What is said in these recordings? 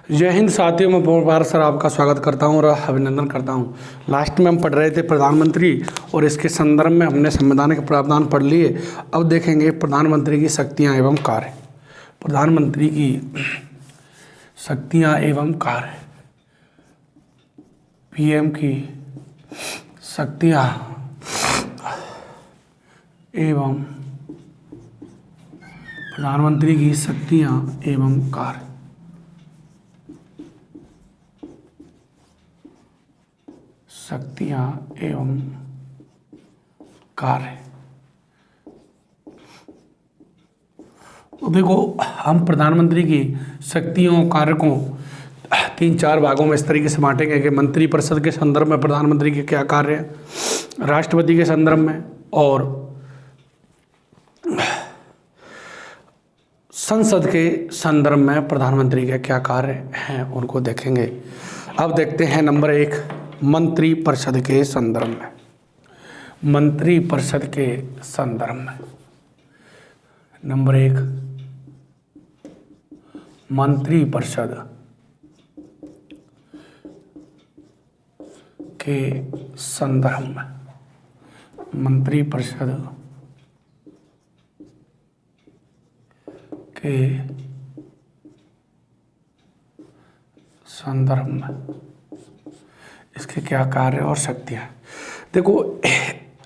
जय हिंद साथियों, मैं पवन पार सर आपका स्वागत करता हूं और अभिनंदन करता हूं। लास्ट में हम पढ़ रहे थे प्रधानमंत्री और इसके संदर्भ में हमने संवैधानिक प्रावधान पढ़ लिए। अब देखेंगे प्रधानमंत्री की शक्तियां एवं कार्य। प्रधानमंत्री की शक्तियां एवं कार्य, पीएम की शक्तियां एवं प्रधानमंत्री की शक्तियां एवं कार्य। शक्तियां एवं कार्य। तो देखो, हम प्रधानमंत्री की शक्तियों कार्य को 3-4 भागों में इस तरीके से बांटेंगे कि मंत्रिपरिषद के संदर्भ में प्रधानमंत्री के क्या कार्य हैं, राष्ट्रपति के संदर्भ में और संसद के संदर्भ में प्रधानमंत्री के क्या कार्य हैं उनको देखेंगे। अब देखते हैं नंबर 1, मंत्रिपरिषद के संदर्भ में। मंत्रिपरिषद के संदर्भ में नंबर 1, मंत्रिपरिषद के संदर्भ में। मंत्रिपरिषद के संदर्भ में इसके क्या कार्य और शक्तियाँ। देखो,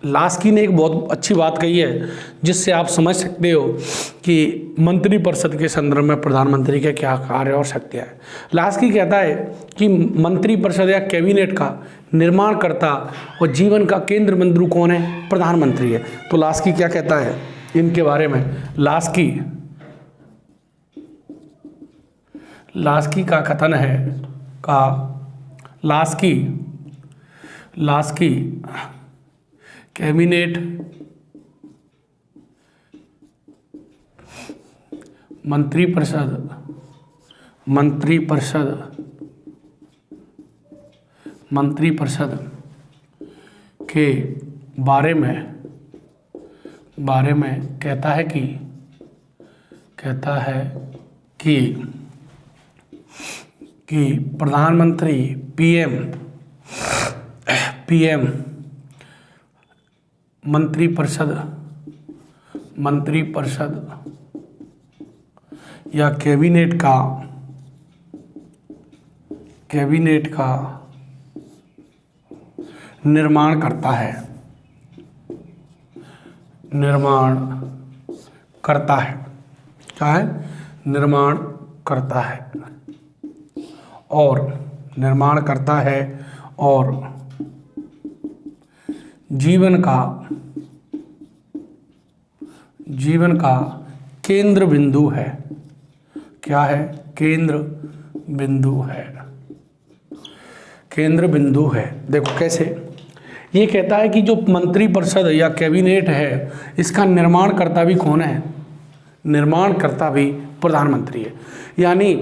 लास्की ने एक बहुत अच्छी बात कही है जिससे आप समझ सकते हो कि मंत्रिपरिषद के संदर्भ में प्रधानमंत्री के क्या कार्य और शक्तियाँ हैं। लास्की कहता है कि मंत्रिपरिषद या कैबिनेट का निर्माणकर्ता और जीवन का केंद्र बिंदु कौन है? प्रधानमंत्री है। तो लास्की क्या कहता है इनके बारे में? लास्की का कथन है लास्की कैबिनेट मंत्रिपरिषद के बारे में कहता है कि प्रधानमंत्री पीएम मंत्रिपरिषद या कैबिनेट का निर्माण करता है और जीवन का केंद्र बिंदु है। क्या है? केंद्र बिंदु है। देखो कैसे ये कहता है कि जो मंत्रिपरिषद या कैबिनेट है इसका निर्माणकर्ता भी कौन है? निर्माणकर्ता भी प्रधानमंत्री है। यानी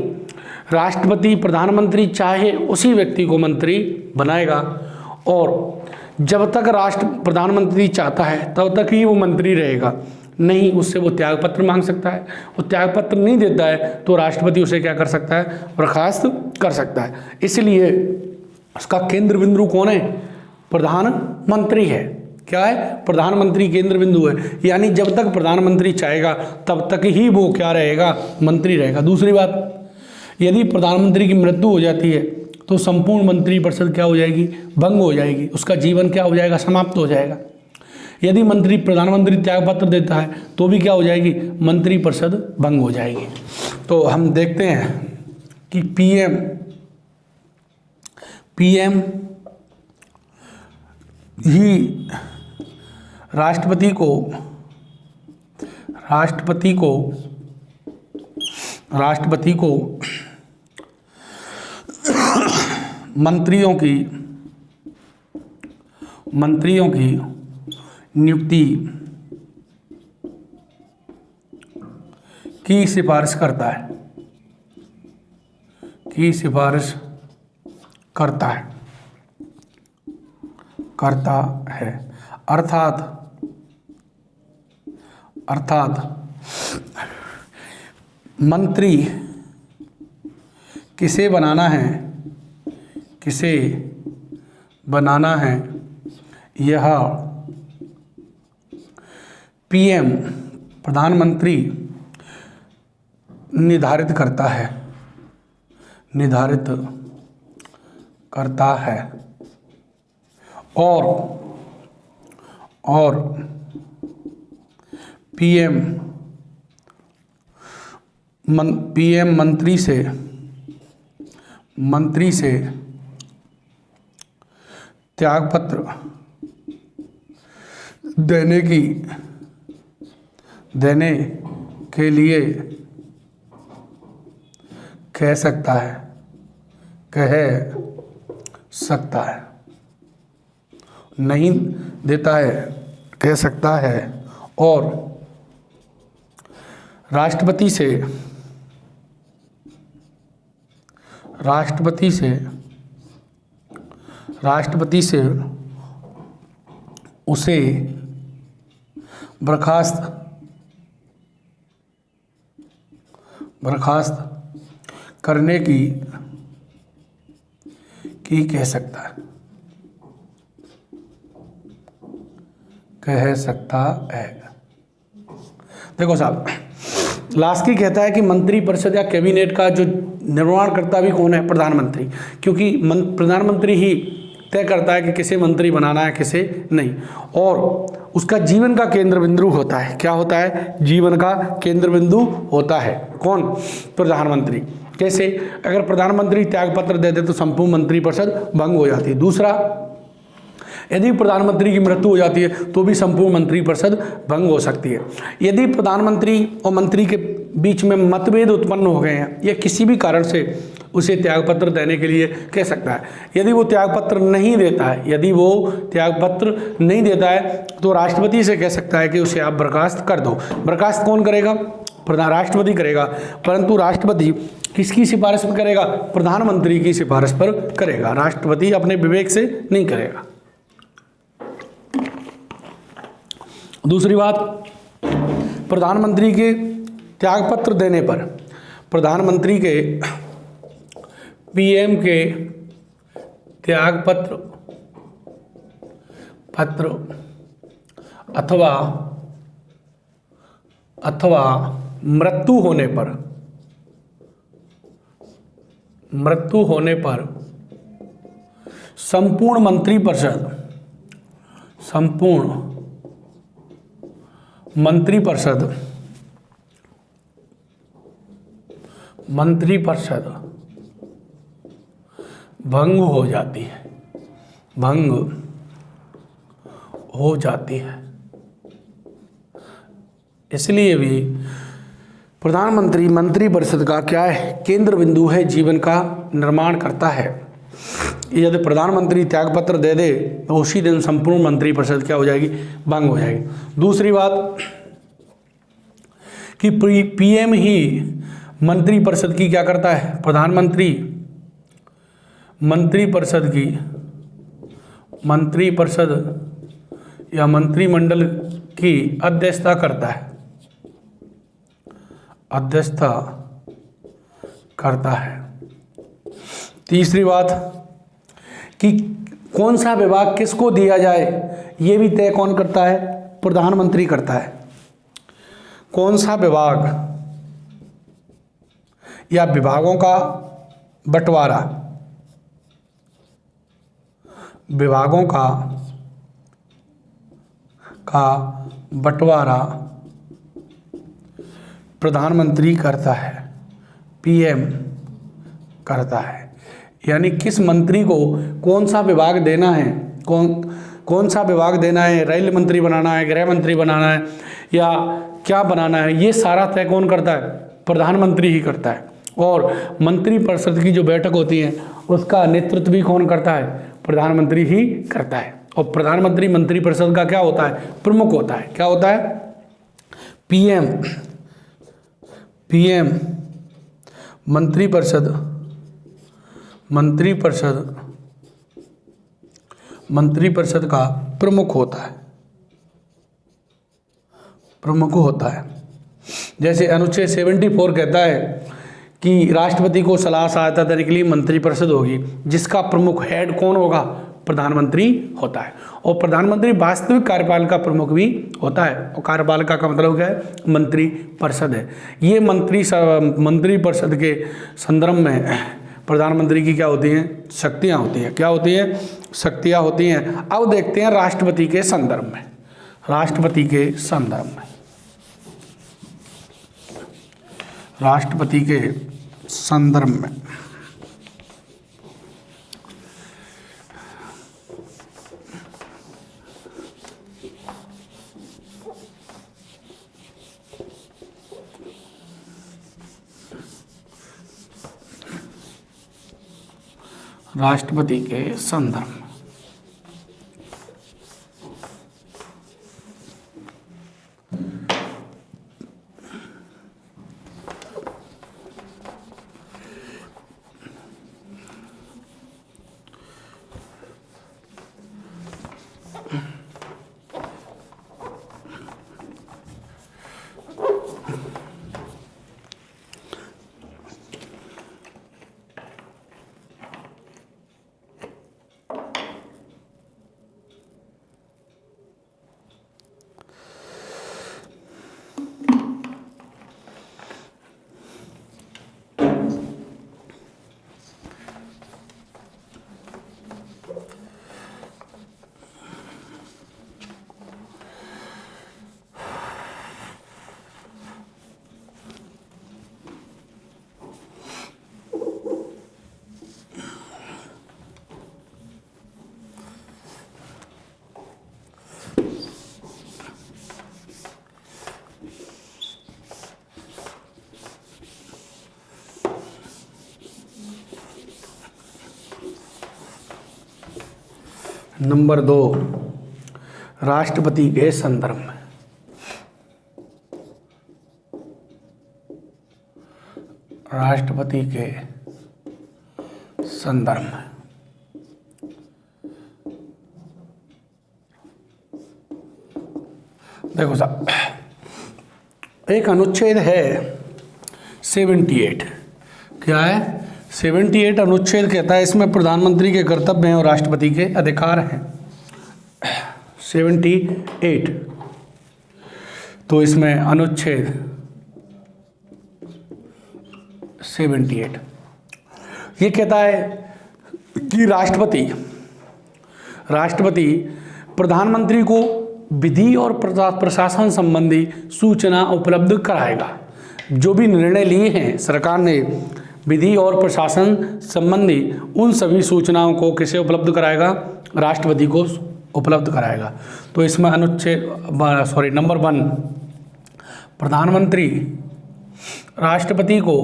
राष्ट्रपति प्रधानमंत्री चाहे उसी व्यक्ति को मंत्री बनाएगा और जब तक प्रधानमंत्री चाहता है तब तक ही वो मंत्री रहेगा, नहीं उससे वो त्यागपत्र मांग सकता है। वो त्यागपत्र नहीं देता है तो राष्ट्रपति उसे क्या कर सकता है? बर्खास्त कर सकता है। इसलिए उसका केंद्र बिंदु कौन है? प्रधानमंत्री है। क्या है? प्रधानमंत्री केंद्र बिंदु है। यानी जब तक प्रधानमंत्री चाहेगा तब तक ही वो क्या रहेगा? मंत्री रहेगा। दूसरी बात, यदि प्रधानमंत्री की मृत्यु हो जाती है तो संपूर्ण मंत्रिपरिषद क्या हो जाएगी? भंग हो जाएगी। उसका जीवन क्या हो जाएगा? समाप्त हो जाएगा। यदि प्रधानमंत्री त्यागपत्र देता है तो भी क्या हो जाएगी? मंत्रिपरिषद भंग हो जाएगी। तो हम देखते हैं कि पीएम ही राष्ट्रपति को मंत्रियों की नियुक्ति की सिफारिश करता है। अर्थात मंत्री किसे बनाना है, किसे बनाना है, यह पीएम प्रधानमंत्री निर्धारित करता है, निर्धारित करता है। और पीएम मंत्री से त्यागपत्र देने के लिए कह सकता है, नहीं देता है, कह सकता है। और राष्ट्रपति से उसे बर्खास्त करने की कह सकता है। देखो साहब, लास्ट की कहता है कि मंत्रिपरिषद या कैबिनेट का जो निर्माणकर्ता भी कौन है? प्रधानमंत्री, क्योंकि प्रधानमंत्री ही तय करता है कि किसे मंत्री बनाना है, किसे नहीं। और उसका जीवन का केंद्र बिंदु होता है। क्या होता है? जीवन का केंद्र बिंदु होता है। कौन? प्रधानमंत्री। कैसे? अगर प्रधानमंत्री त्यागपत्र दे दे तो संपूर्ण मंत्रिपरिषद भंग हो जाती है। दूसरा, यदि प्रधानमंत्री की मृत्यु हो जाती है तो भी संपूर्ण मंत्रिपरिषद भंग हो सकती है। यदि प्रधानमंत्री और मंत्री के बीच में मतभेद उत्पन्न हो गए हैं या किसी भी कारण से उसे त्यागपत्र देने के लिए कह सकता है। यदि वो त्यागपत्र नहीं देता है तो राष्ट्रपति से कह सकता है कि उसे आप बर्खास्त कर दो। बर्खास्त कौन करेगा? राष्ट्रपति करेगा। परंतु राष्ट्रपति किसकी सिफारिश पर करेगा? प्रधानमंत्री की सिफारिश पर करेगा। राष्ट्रपति अपने विवेक से नहीं करेगा। दूसरी बात, प्रधानमंत्री के त्यागपत्र देने पर प्रधानमंत्री के पीएम के त्यागपत्र अथवा मृत्यु होने पर संपूर्ण मंत्रिपरिषद भंग हो जाती है। इसलिए भी प्रधानमंत्री मंत्रिपरिषद का क्या है? केंद्र बिंदु है, जीवन का निर्माण करता है। यदि प्रधानमंत्री त्यागपत्र दे दे तो उसी दिन संपूर्ण मंत्रिपरिषद क्या हो जाएगी? भंग हो जाएगी। दूसरी बात कि पीएम ही मंत्रिपरिषद की क्या करता है? प्रधानमंत्री मंत्रिपरिषद या मंत्रिमंडल की अध्यक्षता करता है। तीसरी बात कि कौन सा विभाग किसको दिया जाए, ये भी तय कौन करता है? प्रधानमंत्री करता है। कौन सा विभाग या विभागों का बंटवारा प्रधानमंत्री करता है, पीएम करता है। यानी किस मंत्री को कौन सा विभाग देना है, कौन सा विभाग देना है, रेल मंत्री बनाना है, गृह मंत्री बनाना है या क्या बनाना है, ये सारा तय कौन करता है? प्रधानमंत्री ही करता है। और मंत्रिपरिषद की जो बैठक होती है उसका नेतृत्व भी कौन करता है? प्रधानमंत्री ही करता है। और प्रधानमंत्री मंत्रिपरिषद का क्या होता है? प्रमुख होता है। क्या होता है? पीएम मंत्रिपरिषद का प्रमुख होता है। जैसे अनुच्छेद 74 कहता है कि राष्ट्रपति को सलाह सहायता देने के लिए मंत्रिपरिषद होगी, जिसका प्रमुख हेड कौन होगा? प्रधानमंत्री होता है। और प्रधानमंत्री वास्तविक कार्यपालिका प्रमुख भी होता है। और कार्यपालिका का मतलब क्या है? मंत्रिपरिषद है। ये मंत्रिपरिषद के संदर्भ में प्रधानमंत्री की क्या होती हैं? शक्तियाँ होती हैं। क्या होती हैं? शक्तियाँ होती हैं। अब देखते हैं राष्ट्रपति के संदर्भ में। राष्ट्रपति के संदर्भ में, राष्ट्रपति के संदर्भ में राष्ट्रपति के संदर्भ में नंबर 2, राष्ट्रपति के संदर्भ में। राष्ट्रपति के संदर्भ में देखो साहब, एक अनुच्छेद है 78। क्या है? 78 अनुच्छेद कहता है इसमें प्रधानमंत्री के कर्तव्य हैं और राष्ट्रपति के अधिकार हैं। 78, तो इसमें अनुच्छेद 78 ये कहता है कि राष्ट्रपति प्रधानमंत्री को विधि और प्रशासन संबंधी सूचना उपलब्ध कराएगा। जो भी निर्णय लिए हैं सरकार ने विधि और प्रशासन संबंधी, उन सभी सूचनाओं को किसे उपलब्ध कराएगा? राष्ट्रपति को उपलब्ध कराएगा। तो इसमें नंबर 1, प्रधानमंत्री राष्ट्रपति को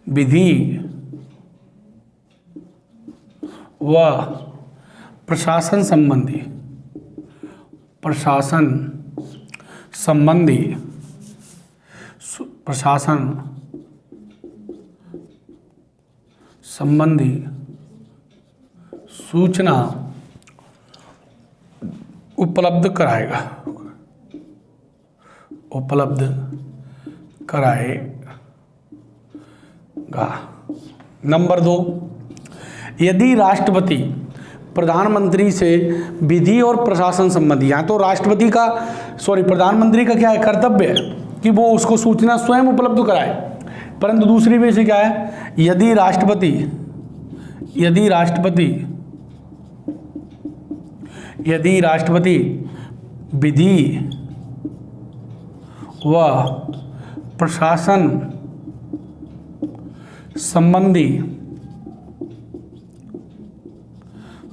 विधि व प्रशासन संबंधी सूचना उपलब्ध कराएगा। नंबर 2, यदि राष्ट्रपति प्रधानमंत्री से विधि और प्रशासन संबंधी, या तो प्रधानमंत्री का क्या है? कर्तव्य है कि वो उसको सूचना स्वयं उपलब्ध कराए, परंतु दूसरी में से क्या है? यदि राष्ट्रपति विधि व प्रशासन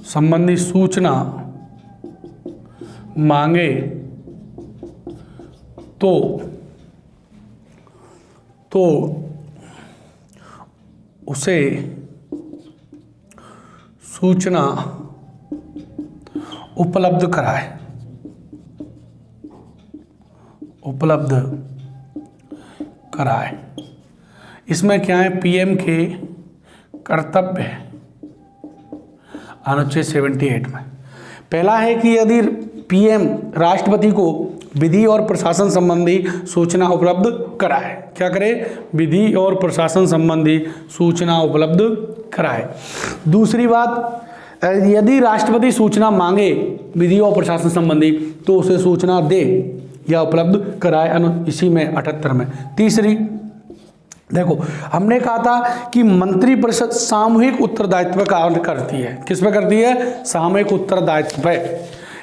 संबंधी सूचना मांगे तो उसे सूचना उपलब्ध कराए। इसमें क्या है? पीएम के कर्तव्य है अनुच्छेद 78 में। पहला है कि यदि पीएम राष्ट्रपति को विधि और प्रशासन संबंधी सूचना उपलब्ध कराए। क्या करे? विधि और प्रशासन संबंधी सूचना उपलब्ध कराए। दूसरी बात, यदि राष्ट्रपति सूचना मांगे विधि और प्रशासन संबंधी तो उसे सूचना दे या उपलब्ध कराए, इसी में 78 में। तीसरी, देखो हमने कहा था कि मंत्रिपरिषद सामूहिक उत्तरदायित्व का करती है। किस पे करती है? सामूहिक उत्तरदायित्व पे।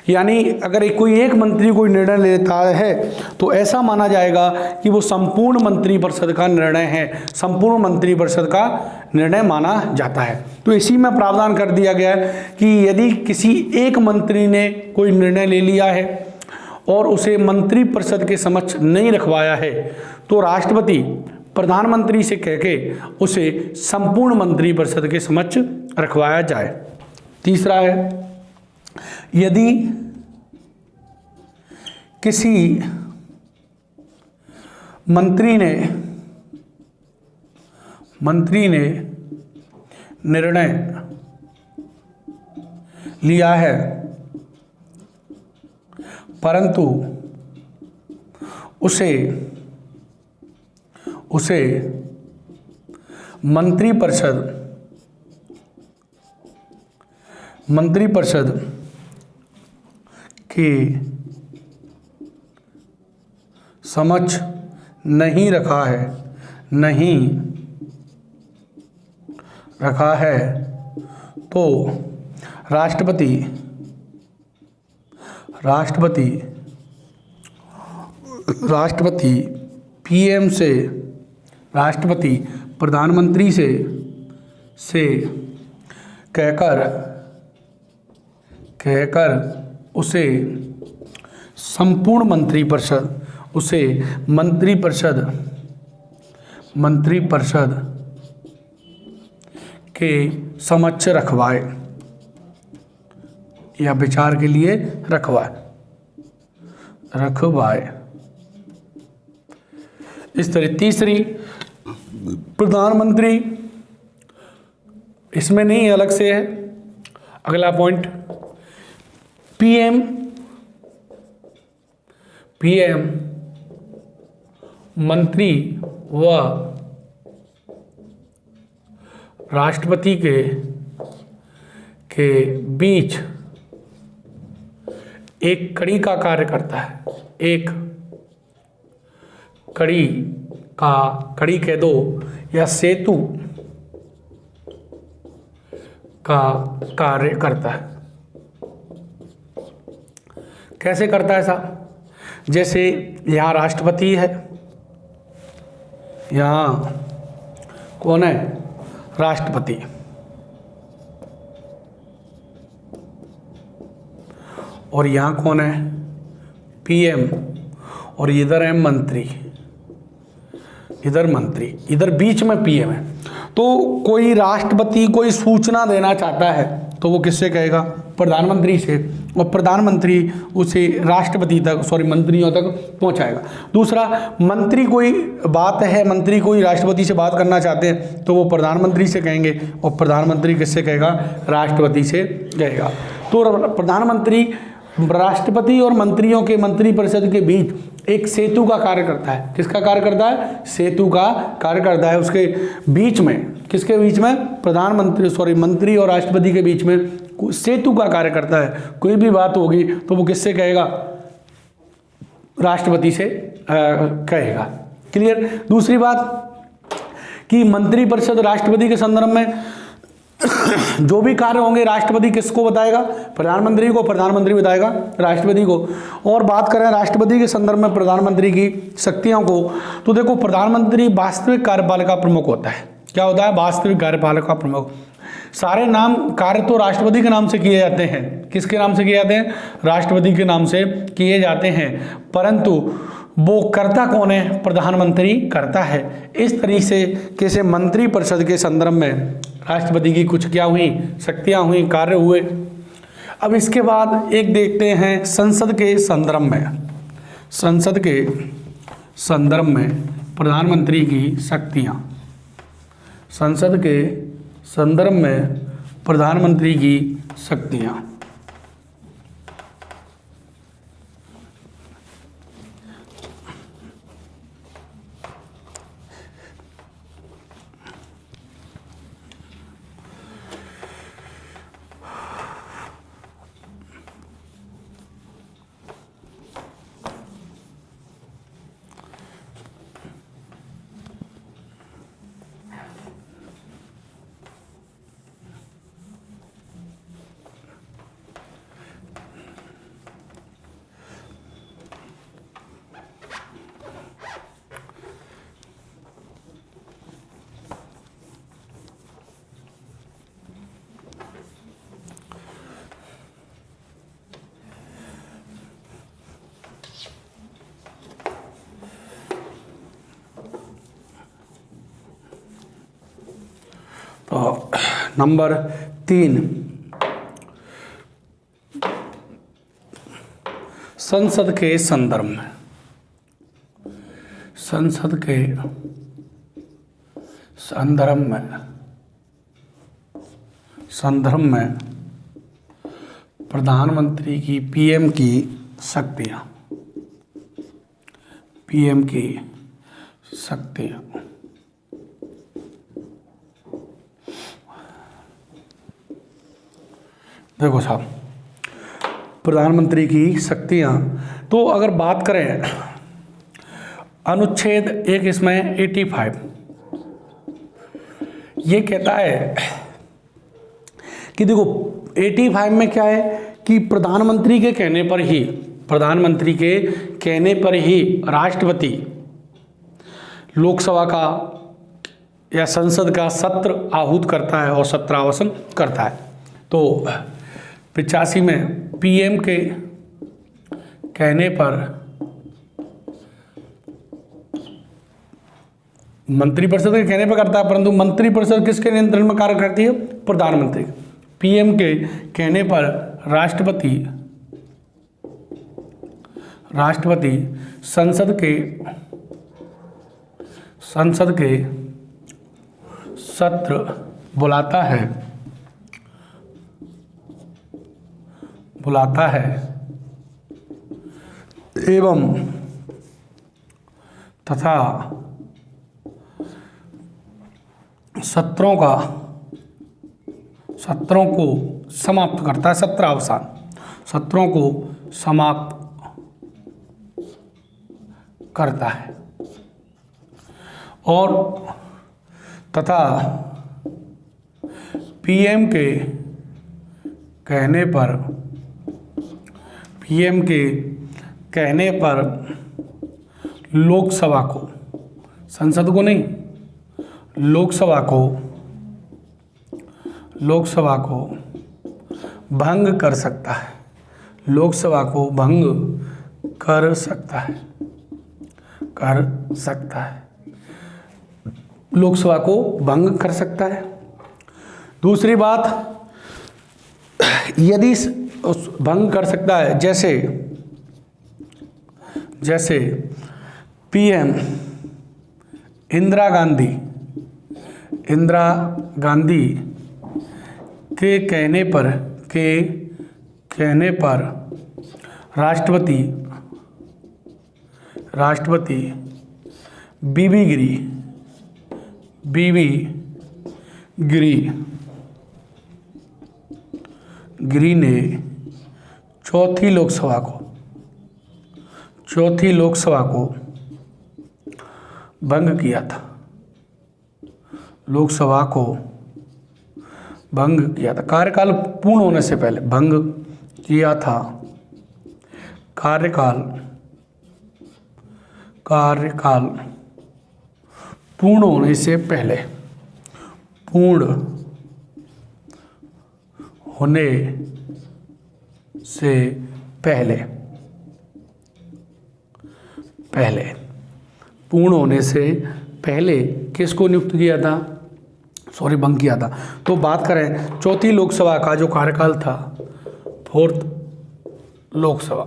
यानी अगर कोई एक मंत्री कोई निर्णय लेता है तो ऐसा माना जाएगा कि वो संपूर्ण मंत्रिपरिषद का निर्णय है, संपूर्ण मंत्रिपरिषद का निर्णय माना जाता है। तो इसी में प्रावधान कर दिया गया है कि यदि किसी एक मंत्री ने कोई निर्णय ले लिया है और उसे मंत्रिपरिषद के समक्ष नहीं रखवाया है तो राष्ट्रपति प्रधानमंत्री से कह के उसे संपूर्ण मंत्रिपरिषद के समक्ष रखवाया जाए। तीसरा है, यदि किसी मंत्री ने निर्णय लिया है परंतु उसे मंत्रिपरिषद के समक्ष नहीं रखा है तो राष्ट्रपति पीएम से, राष्ट्रपति प्रधानमंत्री से कहकर उसे संपूर्ण मंत्रिपरिषद के समक्ष रखवाए या विचार के लिए रखवाए। इस तरह। तीसरी, प्रधानमंत्री इसमें नहीं, अलग से है। अगला पॉइंट, पीएम मंत्री व राष्ट्रपति के बीच एक कड़ी का कार्य करता है। एक कड़ी कह दो या सेतु का कार्य करता है। कैसे करता है ऐसा? जैसे यहाँ राष्ट्रपति है, यहाँ कौन है? राष्ट्रपति। और यहाँ कौन है? पीएम। और इधर है मंत्री, इधर बीच में पीएम है। तो कोई राष्ट्रपति कोई सूचना देना चाहता है तो वो किससे कहेगा? प्रधानमंत्री से, और प्रधानमंत्री उसे मंत्रियों तक पहुंचाएगा। दूसरा, मंत्री कोई राष्ट्रपति से बात करना चाहते हैं तो वो प्रधानमंत्री से कहेंगे और प्रधानमंत्री किससे कहेगा? राष्ट्रपति से कहेगा। तो प्रधानमंत्री राष्ट्रपति और मंत्रियों के मंत्रिपरिषद के बीच एक सेतु का कार्य करता है। किसका कार्य करता है? सेतु का कार्य करता है। उसके बीच में, किसके बीच में? मंत्री और राष्ट्रपति के बीच में सेतु का कार्य करता है। कोई भी बात होगी तो वो किससे कहेगा? राष्ट्रपति से कहेगा। क्लियर? दूसरी बात कि मंत्रिपरिषद राष्ट्रपति के संदर्भ में जो भी कार्य होंगे राष्ट्रपति किसको बताएगा? प्रधानमंत्री को। प्रधानमंत्री बताएगा राष्ट्रपति को। और बात करें राष्ट्रपति के संदर्भ में प्रधानमंत्री की शक्तियों को, तो देखो प्रधानमंत्री वास्तविक कार्यपालिका प्रमुख होता है। क्या होता है? वास्तविक कार्यपालिका प्रमुख। सारे कार्य तो राष्ट्रपति के नाम से किए जाते हैं। किसके नाम से किए जाते हैं? राष्ट्रपति के नाम से किए जाते हैं, परंतु वो करता कौन है? प्रधानमंत्री करता है। इस तरीके से कैसे मंत्रिपरिषद के संदर्भ में राष्ट्रपति की कुछ क्या हुई? शक्तियां हुई, कार्य हुए। अब इसके बाद एक देखते हैं संसद के संदर्भ में। संसद के संदर्भ में प्रधानमंत्री की शक्तियां। संसद के संदर्भ में प्रधानमंत्री की शक्तियां। तो नंबर 3, संसद के संदर्भ में, संसद के संदर्भ में प्रधानमंत्री की पीएम की शक्तियाँ, पीएम की शक्तियाँ। देखो साहब, प्रधानमंत्री की शक्तियाँ, तो अगर बात करें अनुच्छेद 1 इसमें 85 ये कहता है कि देखो 85 में क्या है कि प्रधानमंत्री के कहने पर ही राष्ट्रपति लोकसभा का या संसद का सत्र आहूत करता है और सत्रावसान करता है। तो 85 में पीएम के कहने पर मंत्रिपरिषद के कहने पर करता है, परंतु मंत्रिपरिषद किसके नियंत्रण में कार्य करती है? प्रधानमंत्री। पीएम के कहने पर राष्ट्रपति संसद के सत्र बुलाता है एवं तथा सत्रों को समाप्त करता है, सत्रावसान, सत्रों को समाप्त करता है और तथा पीएम के कहने पर लोकसभा को, संसद को नहीं, लोकसभा को भंग कर सकता है, लोकसभा को भंग कर सकता है, लोकसभा को भंग कर सकता है। दूसरी बात, यदि भंग कर सकता है, जैसे पीएम इंदिरा गांधी के कहने पर राष्ट्रपति बीबी गिरी ने चौथी लोकसभा को भंग किया था, कार्यकाल पूर्ण होने से पहले भंग किया था, कार्यकाल पूर्ण होने से पहले, किसको नियुक्त किया था? भंग किया था। तो बात करें चौथी लोकसभा का जो कार्यकाल था, फोर्थ लोकसभा,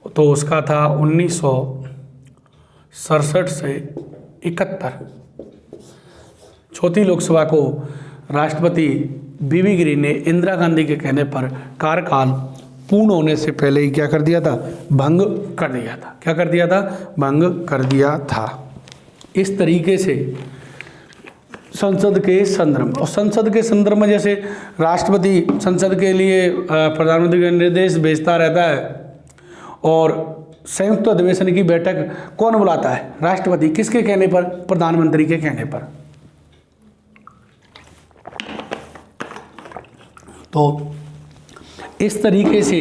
तो उसका था 1967 से 71। चौथी लोकसभा को राष्ट्रपति बीबी गिरी ने इंदिरा गांधी के कहने पर कार्यकाल पूर्ण होने से पहले ही क्या कर दिया था? भंग कर दिया था। क्या कर दिया था? भंग कर दिया था। इस तरीके से संसद के संदर्भ, और संसद के संदर्भ में जैसे राष्ट्रपति संसद के लिए प्रधानमंत्री का निर्देश भेजता रहता है, और संयुक्त अधिवेशन की बैठक कौन बुलाता है? राष्ट्रपति। किसके कहने पर? प्रधानमंत्री के कहने पर। तो इस तरीके से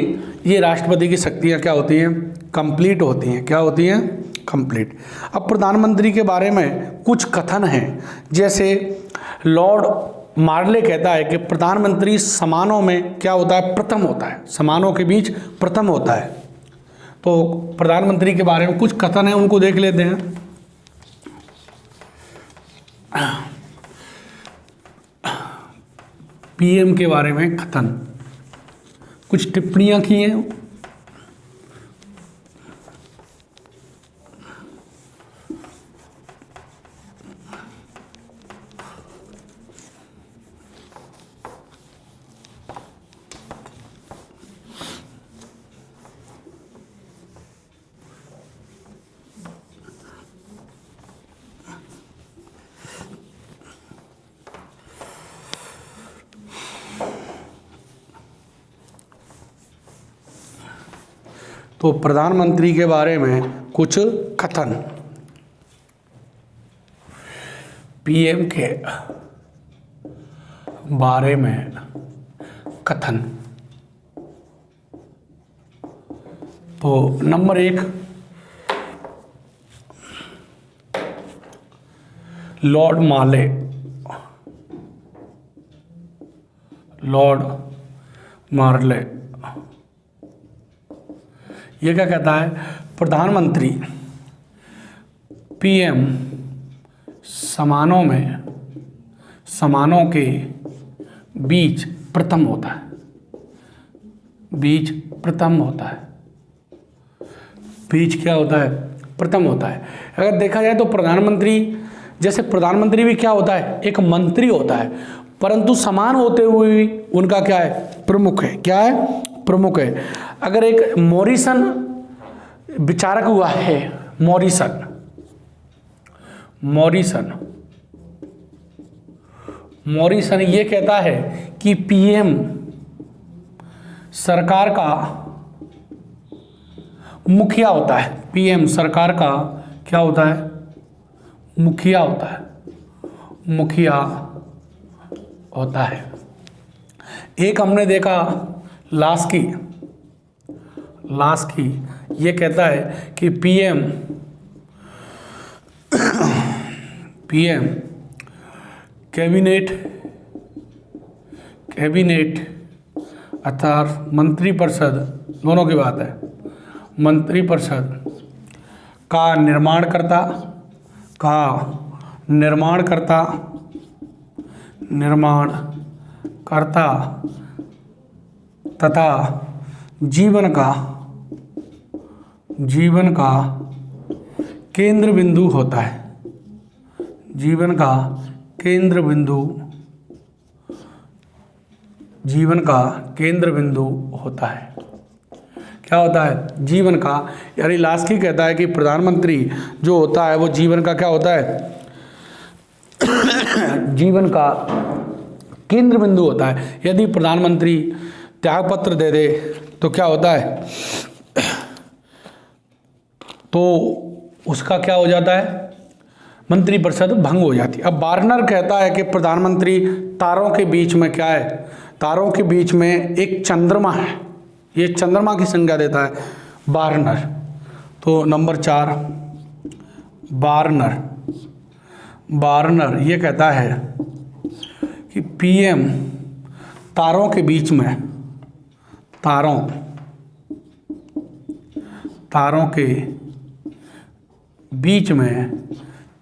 ये राष्ट्रपति की शक्तियाँ क्या होती हैं? कंप्लीट होती हैं। क्या होती हैं? कंप्लीट। अब प्रधानमंत्री के बारे में कुछ कथन हैं, जैसे लॉर्ड मार्ले कहता है कि प्रधानमंत्री समानों में क्या होता है? प्रथम होता है, समानों के बीच प्रथम होता है। तो प्रधानमंत्री के बारे में कुछ कथन हैं, उनको देख लेते हैं। पीएम के बारे में कथन, कुछ टिप्पणियां की हैं। तो प्रधानमंत्री के बारे में कुछ कथन। पीएम के बारे में कथन। तो नंबर 1, लॉर्ड मार्ले ये क्या कहता है? प्रधानमंत्री पीएम समानों के बीच प्रथम होता है। बीच क्या होता है? प्रथम होता है। अगर देखा जाए तो प्रधानमंत्री, जैसे प्रधानमंत्री भी क्या होता है? एक मंत्री होता है, परंतु समान होते हुए भी उनका क्या है? प्रमुख है। क्या है? प्रमुख है। अगर एक मॉरिसन विचारक हुआ है, मॉरिसन ये कहता है कि पीएम सरकार का मुखिया होता है। पीएम सरकार का क्या होता है? मुखिया होता है। एक हमने देखा लास्की ये कहता है कि पीएम कैबिनेट अर्थात मंत्रिपरिषद, दोनों की बात है, मंत्रिपरिषद का निर्माणकर्ता तथा जीवन का केंद्र बिंदु होता है। जीवन का केंद्र बिंदु होता है। क्या होता है? जीवन का, यानी लास्की कहता है कि प्रधानमंत्री जो होता है वो जीवन का क्या होता है? जीवन का केंद्र बिंदु होता है। यदि प्रधानमंत्री त्यागपत्र दे दे तो क्या होता है? तो उसका क्या हो जाता है? मंत्रिपरिषद भंग हो जाती है। अब वार्नर कहता है कि प्रधानमंत्री तारों के बीच में क्या है? तारों के बीच में एक चंद्रमा है, ये चंद्रमा की संज्ञा देता है वार्नर। तो नंबर 4, वार्नर ये कहता है कि पीएम तारों के बीच में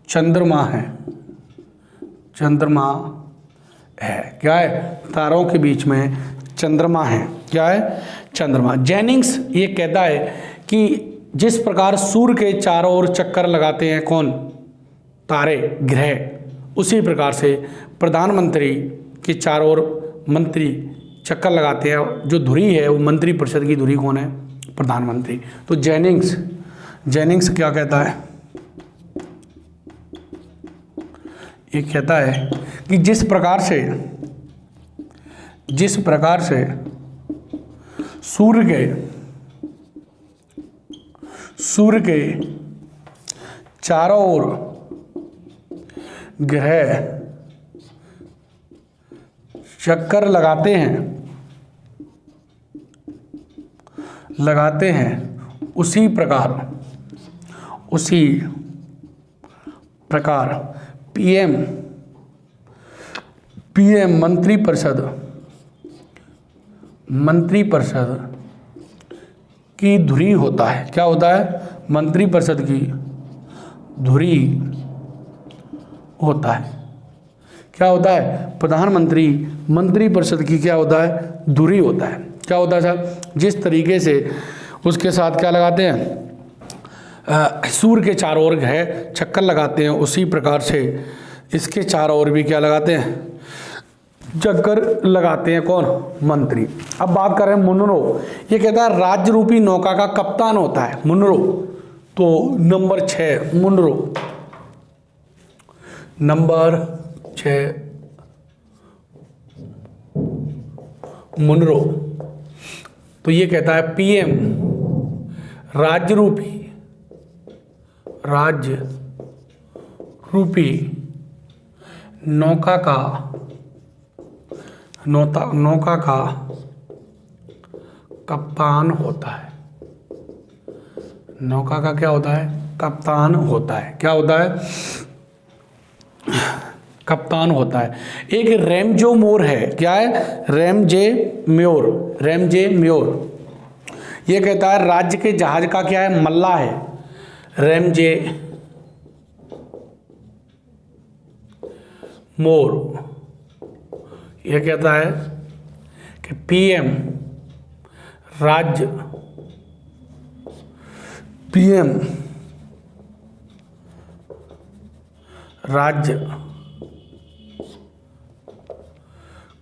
चंद्रमा है। क्या है? तारों के बीच में चंद्रमा है। क्या है? चंद्रमा। जेनिंग्स ये कहता है कि जिस प्रकार सूर्य के चारों ओर चक्कर लगाते हैं कौन? तारे, ग्रह, उसी प्रकार से प्रधानमंत्री के चारों ओर मंत्री चक्कर लगाते हैं। जो धुरी है वो मंत्रिपरिषद की धुरी कौन है? प्रधानमंत्री। तो जेनिंग्स क्या कहता है? ये कहता है कि जिस प्रकार से सूर्य के चारों ओर ग्रह चक्कर लगाते हैं उसी प्रकार पीएम मंत्रिपरिषद की धुरी होता है। क्या होता है? मंत्रिपरिषद की धुरी होता है। क्या होता है, प्रधानमंत्री मंत्रिपरिषद की क्या होता है, धुरी होता है। क्या होता है साहब, जिस तरीके से उसके साथ क्या लगाते हैं, सूर्य के चारों ओर है चक्कर लगाते हैं, उसी प्रकार से इसके चारों ओर भी क्या लगाते हैं, चक्कर लगाते हैं। कौन, मंत्री। अब बात कर रहे हैं मुनरो। ये कहता है राज्य रूपी नौका का कप्तान होता है मुनरो। तो नंबर 6 मुनरो, नंबर 6 मुनरो। तो ये कहता है पीएम राज्य रूपी नौका का कप्तान होता है। नौका का क्या होता है, कप्तान होता है। क्या होता है, कप्तान होता है। एक रेमजो मोर है, क्या है, रेमजे म्योर। ये कहता है राज्य के जहाज का क्या है, मल्ला है, रेमजे मोर। यह कहता है कि पीएम राज्य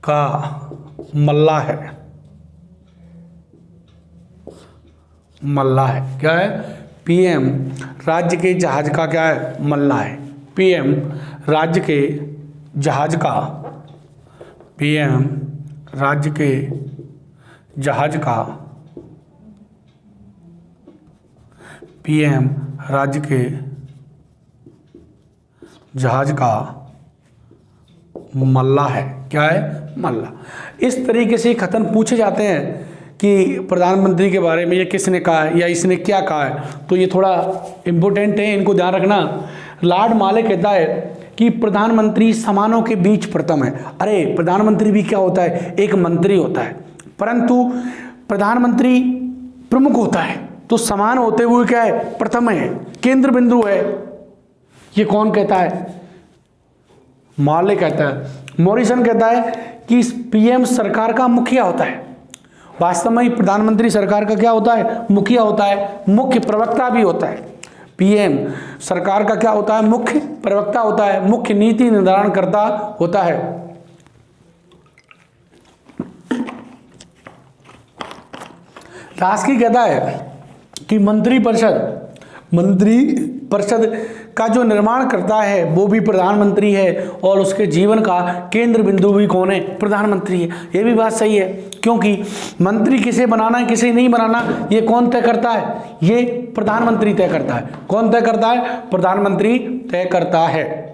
का मल्ला है। क्या है, पीएम राज्य के जहाज का क्या है, मल्ला है। पीएम राज्य के जहाज का मल्ला है। क्या है, मल्ला। इस तरीके से कथन पूछे जाते हैं कि प्रधानमंत्री के बारे में ये किसने कहा है या इसने क्या कहा है, तो ये थोड़ा इम्पोर्टेंट है, इनको ध्यान रखना। लॉर्ड माले कहता है कि प्रधानमंत्री समानों के बीच प्रथम है। अरे प्रधानमंत्री भी क्या होता है, एक मंत्री होता है, परंतु प्रधानमंत्री प्रमुख होता है, तो समान होते हुए क्या है, प्रथम है, केंद्र बिंदु है। ये कौन कहता है, माले कहता है। मॉरिसन कहता है कि पीएम सरकार का मुखिया होता है। वास्तव में प्रधानमंत्री सरकार का क्या होता है, मुखिया होता है, मुख्य प्रवक्ता भी होता है। पीएम सरकार का क्या होता है, मुख्य प्रवक्ता होता है, मुख्य नीति निर्धारणकर्ता होता है। लास्की कहता है कि मंत्रिपरिषद का जो निर्माण करता है वो भी प्रधानमंत्री है, और उसके जीवन का केंद्र बिंदु भी कौन है, प्रधानमंत्री है। ये भी बात सही है, क्योंकि मंत्री किसे बनाना है किसे नहीं बनाना ये कौन तय करता है, ये प्रधानमंत्री तय करता है। कौन तय करता है, प्रधानमंत्री तय करता है।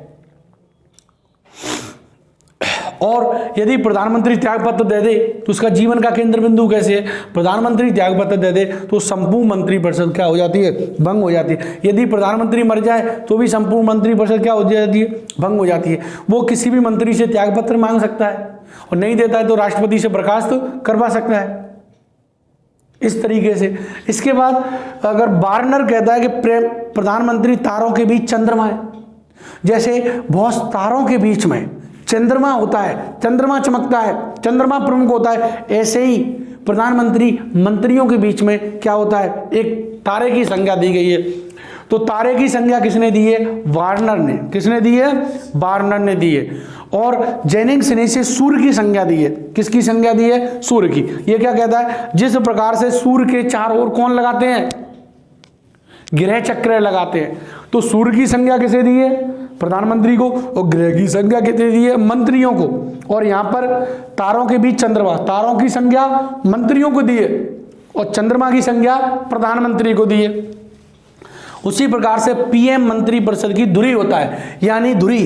और यदि प्रधानमंत्री त्यागपत्र दे दे तो उसका जीवन का केंद्र बिंदु कैसे है, प्रधानमंत्री त्यागपत्र दे दे तो संपूर्ण मंत्रिपरिषद क्या हो जाती है, भंग हो जाती है। यदि प्रधानमंत्री मर जाए तो भी संपूर्ण मंत्रिपरिषद क्या हो जाती है, भंग हो जाती है। वो किसी भी मंत्री से त्यागपत्र मांग सकता है, और नहीं देता है तो राष्ट्रपति से बर्खास्त करवा सकता है, इस तरीके से। इसके बाद अगर वार्नर कहता है कि प्रधानमंत्री तारों के बीच चंद्रमा है, जैसे बहुत तारों के बीच में चंद्रमा होता है, चंद्रमा चमकता है, चंद्रमा प्रमुख होता है, ऐसे ही प्रधानमंत्री मंत्रियों के बीच में क्या होता है, एक तारे की संज्ञा दी गई है। तो तारे की संज्ञा किसने दी है, वार्नर ने। किसने दी है, वार्नर ने दी है। और जेनिंग्स ने इसे सूर्य की संज्ञा दी है। किसकी संज्ञा दी है, सूर्य की। ये क्या कहता है, जिस प्रकार से सूर्य के चारों ओर कौन लगाते हैं, ग्रह चक्र लगाते हैं, तो सूर्य की संज्ञा किसे दी है, प्रधानमंत्री को, और ग्रह की संज्ञा किसे दी है, मंत्रियों को। और यहां पर तारों के बीच चंद्रमा, तारों की संज्ञा मंत्रियों को दी है, और चंद्रमा की संज्ञा प्रधानमंत्री को दी है। उसी प्रकार से पीएम मंत्रिपरिषद की धुरी होता है, यानी धुरी,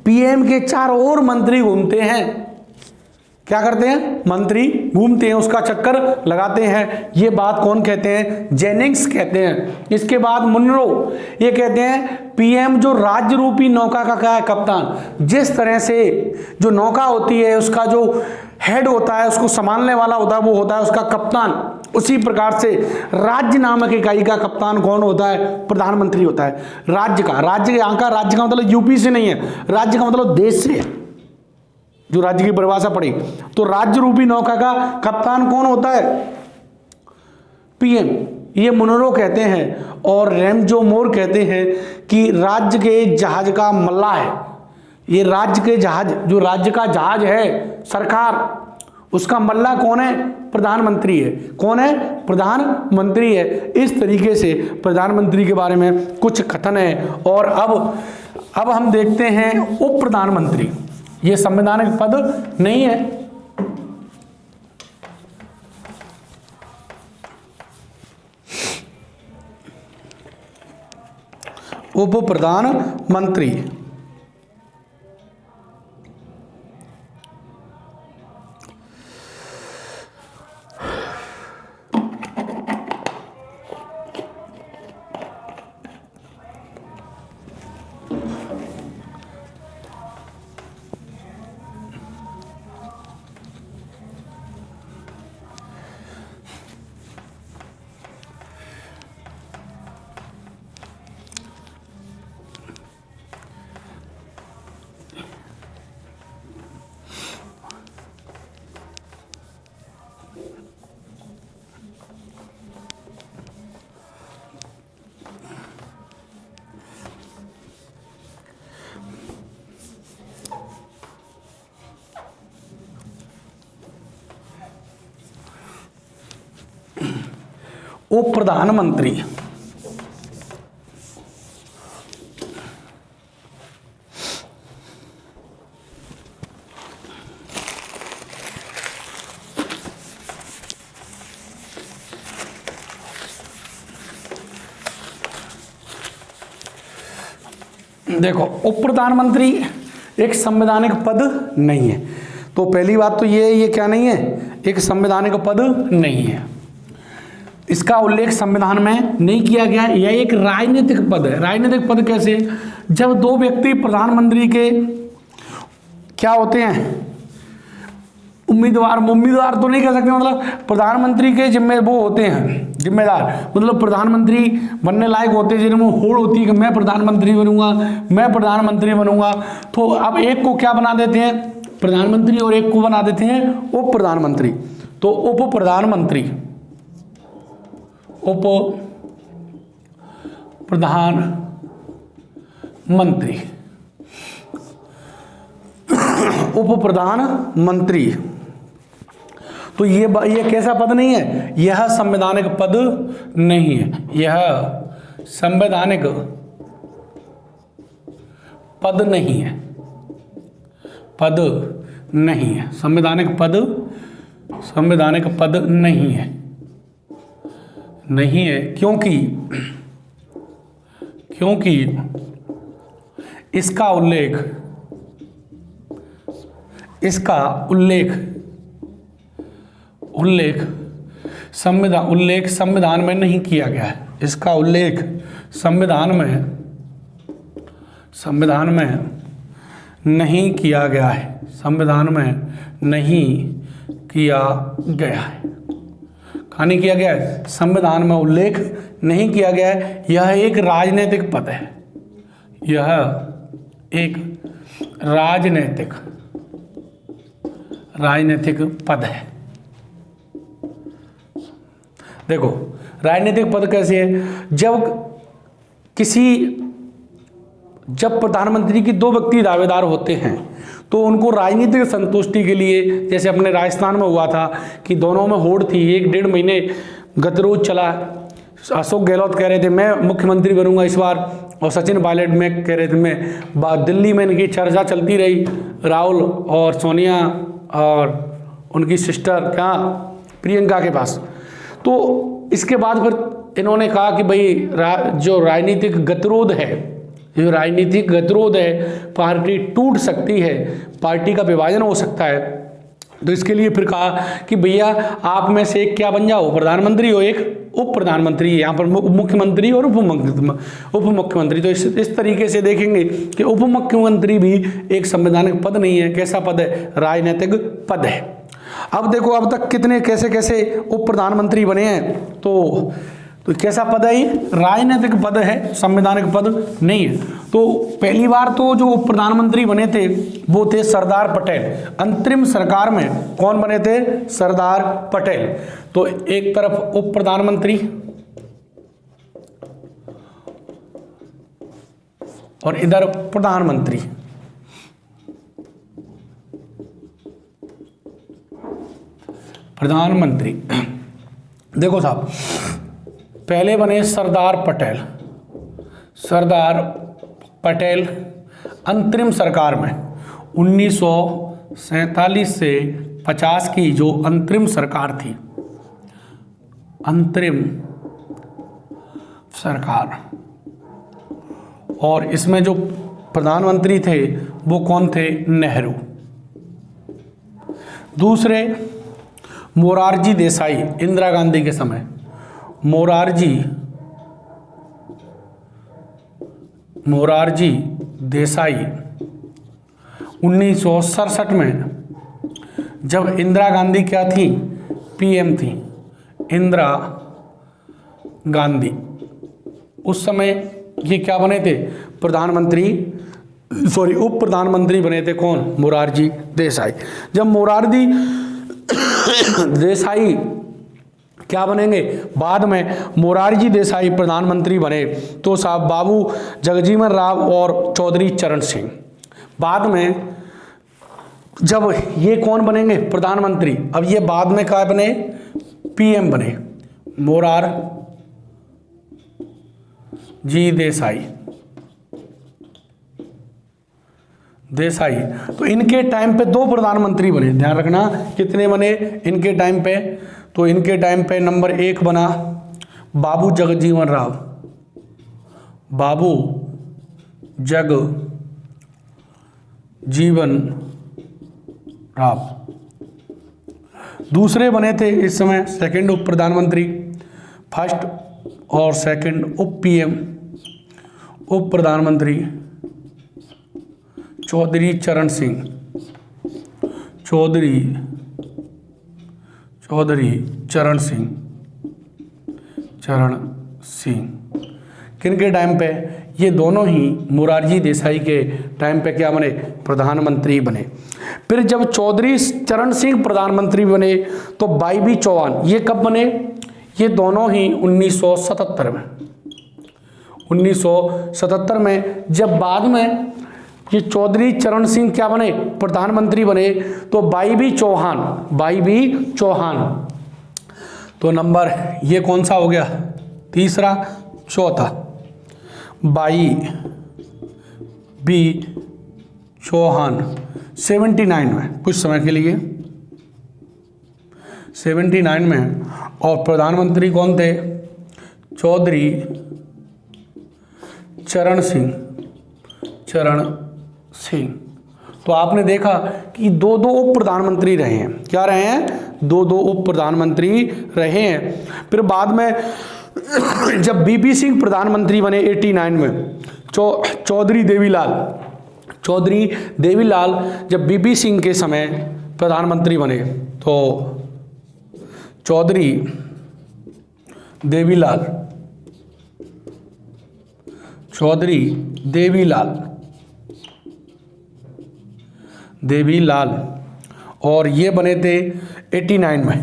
पीएम के चारों ओर मंत्री घूमते हैं। क्या करते हैं, मंत्री घूमते हैं, उसका चक्कर लगाते हैं। ये बात कौन कहते हैं, जेनिंग्स कहते हैं। इसके बाद मुनरो, ये कहते हैं पीएम जो राज्य रूपी नौका का क्या है, कप्तान। जिस तरह से जो नौका होती है उसका जो हेड होता है, उसको संभालने वाला होता है, वो होता है उसका कप्तान। उसी प्रकार से राज्य नामक इकाई का कप्तान कौन होता है, प्रधानमंत्री होता है। राज्य का, राज्य यहाँ का राज्य का मतलब यूपी से नहीं है, राज्य का मतलब देश से है। जो राज्य की परिभाषा पढ़ी, तो राज्य रूपी नौका का कप्तान कौन होता है? पीएम। ये मुनरो कहते हैं और रैमजो मोर कहते हैं कि राज्य के जहाज का मल्लाह है। ये राज्य के जहाज, जो राज्य का जहाज है सरकार, उसका मल्लाह कौन है? प्रधानमंत्री है। कौन है? प्रधानमंत्री है। इस तरीके से प्रधानमंत्री के बारे में कुछ कथन है। और अब हम देखते हैं उप प्रधानमंत्री। ये संवैधानिक पद नहीं है। उप प्रधानमंत्री उप प्रधानमंत्री देखो, उप प्रधानमंत्री एक संवैधानिक पद नहीं है। तो पहली बात तो ये क्या नहीं है? एक संवैधानिक पद नहीं है। इसका उल्लेख संविधान में नहीं किया गया है। यह एक राजनीतिक पद है। राजनीतिक पद कैसे? जब दो व्यक्ति प्रधानमंत्री के क्या होते हैं? उम्मीदवार तो नहीं कह सकते, मतलब प्रधानमंत्री के वो होते हैं जिम्मेदार, मतलब प्रधानमंत्री बनने लायक होते हैं, जिनमें होड़ होती है कि मैं प्रधानमंत्री बनूंगा। तो अब एक को क्या बना देते हैं? प्रधानमंत्री, और एक को बना देते हैं उप प्रधानमंत्री। तो उप प्रधानमंत्री तो ये कैसा पद नहीं है? यह संवैधानिक पद नहीं है। यह संवैधानिक पद नहीं है। संवैधानिक पद नहीं है। क्योंकि इसका उल्लेख संविधान में नहीं किया गया है। इसका उल्लेख संविधान में नहीं किया गया है। कहाँ नहीं किया गया है? संविधान में उल्लेख नहीं किया गया है। यह एक राजनीतिक पद है। यह एक राजनीतिक पद है। देखो, राजनीतिक पद कैसे है? जब प्रधानमंत्री की दो व्यक्ति दावेदार होते हैं तो उनको राजनीतिक संतुष्टि के लिए, जैसे अपने राजस्थान में हुआ था कि दोनों में होड़ थी, 1-1.5 महीने गतिरोध चला। अशोक गहलोत कह रहे थे मैं मुख्यमंत्री बनूंगा इस बार, और सचिन पायलट में कह रहे थे मैं। दिल्ली में इनकी चर्चा चलती रही, राहुल और सोनिया और उनकी सिस्टर प्रियंका के पास। तो इसके बाद फिर इन्होंने कहा कि भाई जो राजनीतिक गतिरोध है, पार्टी टूट सकती है, पार्टी का विभाजन हो सकता है। तो इसके लिए फिर कहा कि भैया आप में से एक क्या बन जाओ, प्रधानमंत्री हो, एक उप प्रधानमंत्री, यहाँ पर मुख्यमंत्री और उप मुख्यमंत्री। तो इस तरीके से देखेंगे कि उप मुख्यमंत्री भी एक संवैधानिक पद नहीं है। कैसा पद है? राजनीतिक पद है। अब देखो अब तक कैसे उप प्रधानमंत्री बने हैं। तो तो कैसा पद है ये? राजनीतिक पद है, संवैधानिक पद नहीं है। तो पहली बार तो जो उप प्रधानमंत्री बने थे वो थे सरदार पटेल। अंतरिम सरकार में कौन बने थे? सरदार पटेल। तो एक तरफ उप प्रधानमंत्री और इधर प्रधानमंत्री। प्रधानमंत्री देखो साहब, पहले बने सरदार पटेल। सरदार पटेल अंतरिम सरकार में 1947 से 50 की जो अंतरिम सरकार थी, अंतरिम सरकार, और इसमें जो प्रधानमंत्री थे वो कौन थे? नेहरू। दूसरे मोरारजी देसाई, इंदिरा गांधी के समय मोरारजी देसाई 1967 में, जब इंदिरा गांधी क्या थी? पीएम थी इंदिरा गांधी। उस समय ये क्या बने थे? उप प्रधानमंत्री बने थे। कौन? मोरारजी देसाई। जब मोरारजी देसाई क्या बनेंगे? बाद में मोरारजी देसाई प्रधानमंत्री बने तो साहब बाबू जगजीवन राम और चौधरी चरण सिंह। बाद में जब ये कौन बनेंगे? प्रधानमंत्री। अब ये बाद में क्या बने? पीएम बने, मोरारजी देसाई। तो इनके टाइम पे दो प्रधानमंत्री बने, ध्यान रखना कितने बने इनके टाइम पे। तो इनके टाइम पे नंबर 1 बना बाबू जगजीवन राम, बाबू जगजीवन राम। दूसरे बने थे इस समय सेकंड उप प्रधानमंत्री, फर्स्ट और सेकंड उप पीएम उप प्रधानमंत्री चौधरी चरण सिंह। चरण सिंह किनके टाइम पे? ये दोनों ही मोरारजी देसाई के टाइम पे क्या बने? प्रधानमंत्री बने। फिर जब चौधरी चरण सिंह प्रधानमंत्री बने तो वाईबी चौहान, ये कब बने? ये दोनों ही 1977 में। 1977 में जब बाद में ये चौधरी चरण सिंह क्या बने? प्रधानमंत्री बने तो वाईबी चौहान। तो नंबर ये कौन सा हो गया? तीसरा। चौथा वाईबी चौहान 79 में, कुछ समय के लिए 79 में। और प्रधानमंत्री कौन थे? चौधरी चरण सिंह। तो आपने देखा कि दो उप प्रधानमंत्री रहे हैं। क्या रहे हैं? दो उप प्रधानमंत्री रहे हैं। फिर बाद में जब बीपी सिंह प्रधानमंत्री बने 89 में, चौधरी देवीलाल जब बीपी सिंह के समय प्रधानमंत्री बने तो चौधरी देवीलाल और ये बने थे 89 में,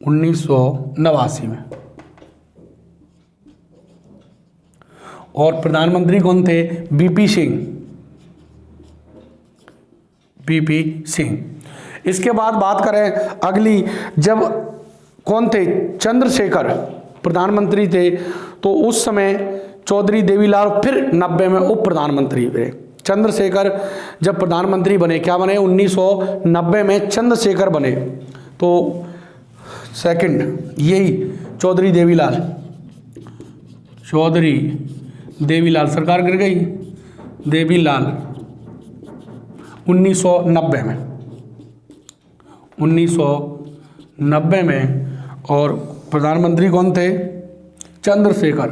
1989 में। और प्रधानमंत्री कौन थे? बीपी सिंह। इसके बाद बात करें अगली, जब कौन थे? चंद्रशेखर प्रधानमंत्री थे तो उस समय चौधरी देवीलाल फिर 90 में उप प्रधानमंत्री बने। चंद्रशेखर जब प्रधानमंत्री बने, क्या बने? 1990 में चंद्रशेखर बने तो सेकंड यही चौधरी देवीलाल सरकार गिर गई। देवीलाल 1990 में और प्रधानमंत्री कौन थे? चंद्रशेखर।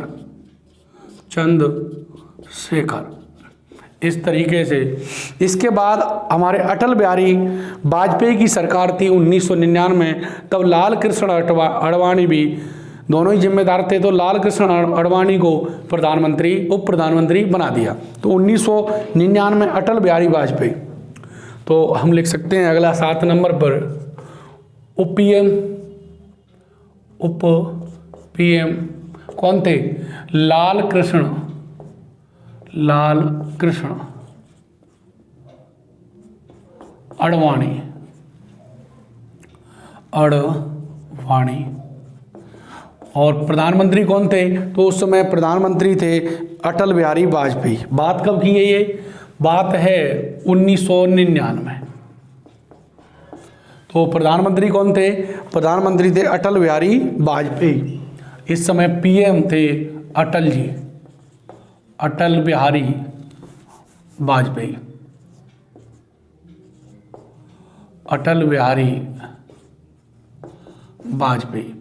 इस तरीके से इसके बाद हमारे अटल बिहारी वाजपेयी की सरकार थी 1999 में, तब लाल कृष्ण आडवाणी भी दोनों ही जिम्मेदार थे, तो लाल कृष्ण आडवाणी को प्रधानमंत्री उप प्रधानमंत्री बना दिया। तो 1999 अटल बिहारी वाजपेयी, तो हम लिख सकते हैं अगला 7 नंबर पर उप पीएम कौन थे? लाल कृष्ण आडवाणी। और प्रधानमंत्री कौन थे? तो उस समय प्रधानमंत्री थे अटल बिहारी वाजपेयी। बात कब की है ये? बात है 1999। तो प्रधानमंत्री कौन थे? प्रधानमंत्री थे अटल बिहारी वाजपेयी। इस समय पीएम थे अटल जी, अटल बिहारी वाजपेयी। अटल बिहारी वाजपेयी।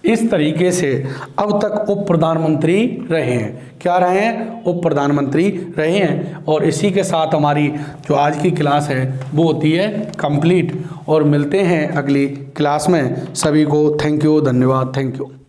इस तरीके से अब तक उप प्रधानमंत्री रहे हैं। क्या रहे हैं? उप प्रधानमंत्री रहे हैं। और इसी के साथ हमारी जो आज की क्लास है वो होती है कंप्लीट। और मिलते हैं अगली क्लास में। सभी को थैंक यू, धन्यवाद, थैंक यू।